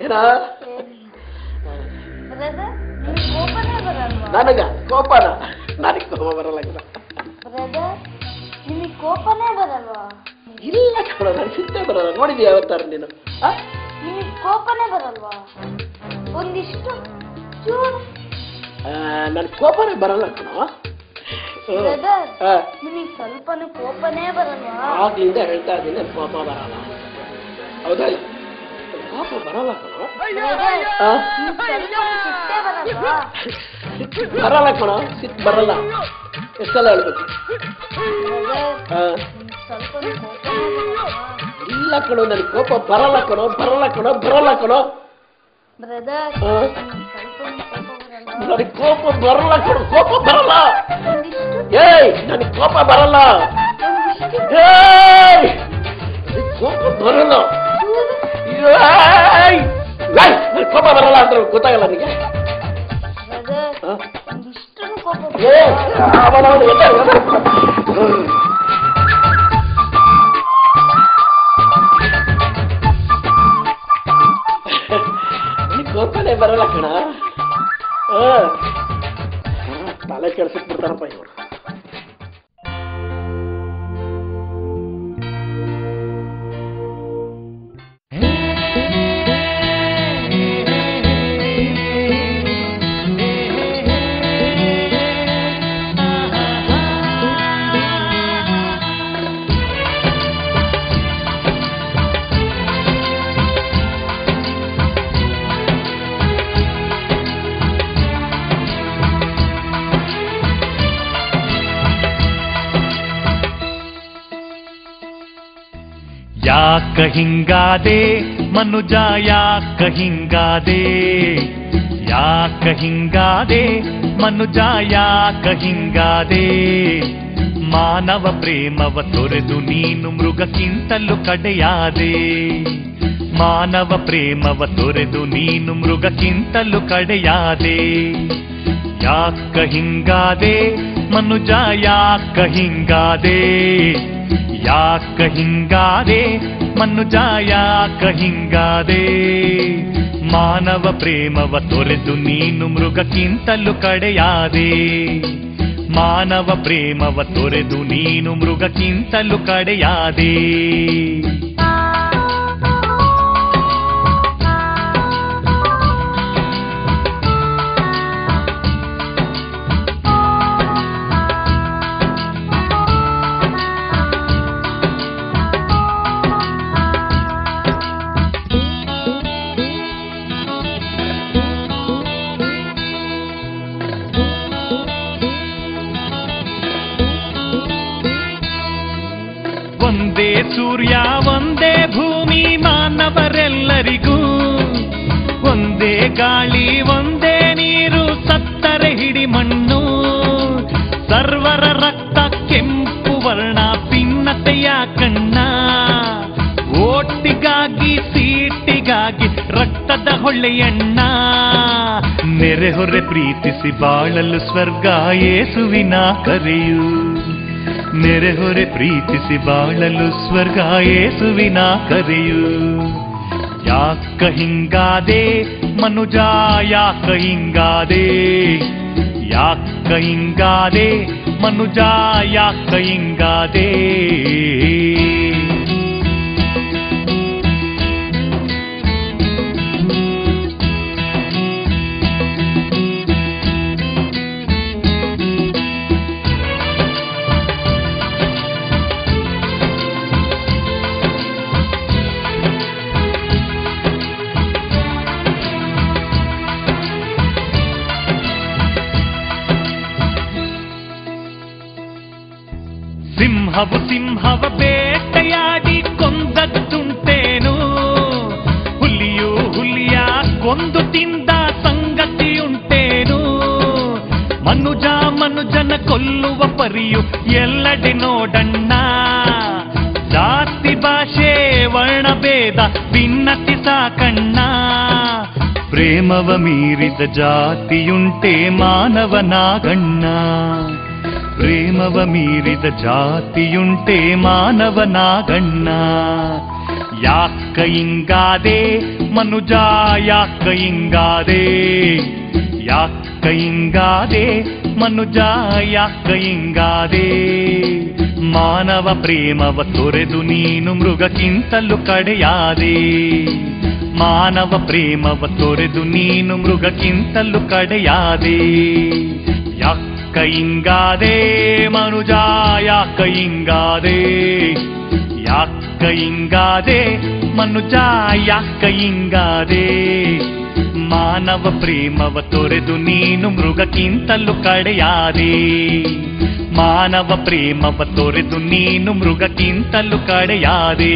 ಏನ ನನಗ ಕೋಪನ ನನಗೆ ಕೋಪ ಬರಲ್ಲ ನಿಮಗೆ ಕೋಪನೇ ಬರಲ್ವಾ? ಇಲ್ಲ ಕಣ, ನನಗೆ ಸಿಟ್ಟೇ ಬರಲ್ಲ. ನೋಡಿದ್ಯಾ ಯಾವತ್ತಾರ ನೀನು? ನಿಮಗೆ ಕೋಪನೇ ಬರಲ್ವಾ? ಒಂದಿಷ್ಟು ಚೂರು. ನನ್ ಕೋಪನೇ ಬರಲ್ಲ ಕಣ. ನಿಮಗೆ ಸ್ವಲ್ಪನೂ ಕೋಪನೇ ಬರಲ್ವಾ? ಆಗ್ಲಿಂದ ಹೇಳ್ತಾ ಇದ್ದೀನಿ ಕೋಪ ಬರಲ್ಲ. ಹೌದಾ? ಕೋಪ ಬರಲ್ಲ ಕಣ. ಬರಲ್ಲ ಕಣ, ಸಿಟ್ಟು ಬರಲ್ಲ. ಎಷ್ಟೆಲ್ಲ ಹೇಳ್ಬೇಕು? ಇಲ್ಲ ಕಣೋ, ನನಗೆ ಕೋಪ ಬರಲ್ಲ ಕಣೋ, ಬರಲ್ಲ ಕಣೋ, ಬರಲ್ಲ ಕಣೋ. ನನಗೆ ಕೋಪ ಬರಲ್ಲ ಕಣೋ, ಕೋಪ ಬರಲ್ಲ. ಏಯ್, ನನಗೆ ಕೋಪ ಬರಲ್ಲ. ಏಯ್, ಕೋಪ ಬರಲ್ಲ. ನನಗೆ ಕೋಪ ಬರಲ್ಲ ಅಂದ್ರೆ ಗೊತ್ತಾಗಲ್ಲ ನನಗೆ. ಕೋಪನೇ ಬರಲ್ಲ ಕಣ. ತಲೆ ಕೆಡ್ಸಕ್ ಬಿಡ್ತಾರಪ್ಪ ಇವರು. ಯಾಕ ಹಿಂಗಾದೆ ಮನುಜ, ಯಾಕ ಹಿಂಗಾದೆ, ಯಾಕ ಹಿಂಗಾದೆ ಮನುಜ, ಯಾಕ ಹಿಂಗಾದೆ. ಮಾನವ ಪ್ರೇಮವ ತೊರೆದು ನೀನು ಮೃಗಕ್ಕಿಂತಲೂ ಕಡೆಯಾದೆ. ಮಾನವ ಪ್ರೇಮವ ತೊರೆದು ನೀನು ಮೃಗಕ್ಕಿಂತಲೂ ಕಡೆಯಾದೆ. ಯಾಕ ಹಿಂಗಾದೆ ಮನುಜ, ಯಾಕ ಹಿಂಗಾದೆ, ಯಾಕ ಹಿಂಗಾದೆ ಮನುಜ, ಯಾಕ ಹಿಂಗಾದೆ. ಮಾನವ ಪ್ರೇಮವ ತೊರೆದು ನೀನು ಮೃಗಕ್ಕಿಂತಲೂ ಕಡೆಯಾದೆ. ಮಾನವ ಪ್ರೇಮವ ತೊರೆದು ನೀನು ಮೃಗಕ್ಕಿಂತಲೂ ಕಡೆಯಾದೆ. ಒಂದೇ ಸೂರ್ಯ ಒಂದೇ ಭೂಮಿ ಮಾನವರೆಲ್ಲರಿಗೂ, ಒಂದೇ ಗಾಳಿ ಒಂದೇ ನೀರು ಸತ್ತರೆ ಹಿಡಿ ಮಣ್ಣು. ಸರ್ವರ ರಕ್ತ ಕೆಂಪು ವರ್ಣ ಭಿನ್ನತೆಯ ಕಣ್ಣ. ಓಟಿಗಾಗಿ ಸೀಟಿಗಾಗಿ ರಕ್ತದ ಹೊಳೆಯಣ್ಣ. ನೆರೆಹೊರೆ ಪ್ರೀತಿಸಿ ಬಾಳಲು ಸ್ವರ್ಗ ಯೇಸುವಿನ ಕರೆಯು. ನೆರೆಹೊರೆ ಪ್ರೀತಿಸಿ ಬಾಳಲು ಸ್ವರ್ಗ ಯೇಸುವಿನ ಕರೆಯು. ಯಾಕ ಹಿಂಗಾದೆ ಮನುಜ, ಯಾಕ ಹಿಂಗಾದೆ, ಯಾಕ ಹಿಂಗಾದೆ ಮನುಜ, ಯಾಕ ಹಿಂಗಾದೆ. ಸಿಂಹವು ಸಿಂಹವ ಬೇಟೆಯಾಡಿ ಕೊಂದದ್ದುಂಟೇನು, ಹುಲಿಯು ಹುಲಿಯ ಕೊಂದು ತಿಂದ ಸಂಗತಿಯುಂಟೇನು. ಮನುಜ ಮನುಜನ ಕೊಲ್ಲುವ ಪರಿಯು ಎಲ್ಲೆಡೆ ನೋಡಣ್ಣ. ಜಾತಿ ಭಾಷೆ ವರ್ಣಭೇದ ಭಿನ್ನತಿ ಸಾಕಣ್ಣ. ಪ್ರೇಮವ ಮೀರಿದ ಜಾತಿಯುಂಟೆ ಮಾನವನಾಗಣ್ಣ. ಪ್ರೇಮವ ಮೀರಿದ ಜಾತಿಯುಂಟೆ ಮಾನವನಾಗಣ್ಣ. ಯಾಕ ಹಿಂಗಾದೆ ಮನುಜ ಯಾಕ ಹಿಂಗಾದೆ ಯಾಕ ಹಿಂಗಾದೆ ಮನುಜ ಯಾಕ ಹಿಂಗಾದೆ ಮಾನವ ಪ್ರೇಮವ ತೊರೆದು ನೀನು ಮೃಗಕ್ಕಿಂತಲೂ ಕಡೆಯಾದೆ ಮಾನವ ಪ್ರೇಮವ ತೊರೆದು ನೀನು ಮೃಗಕ್ಕಿಂತಲೂ ಕಡೆಯಾದೆ ಯಾಕ ಹಿಂಗಾದೆ ಮನುಜ ಯಾಕ ಹಿಂಗಾದೆ ಯಾಕ ಹಿಂಗಾದೆ ಮನುಜ ಯಾಕ ಹಿಂಗಾದೆ ಮಾನವ ಪ್ರೇಮವ ತೊರೆದು ನೀನು ಮೃಗಕ್ಕಿಂತಲೂ ಕಡೆಯಾದೆ ಮಾನವ ಪ್ರೇಮವ ತೊರೆದು ನೀನು ಮೃಗಕ್ಕಿಂತಲೂ ಕಡೆಯಾದೆ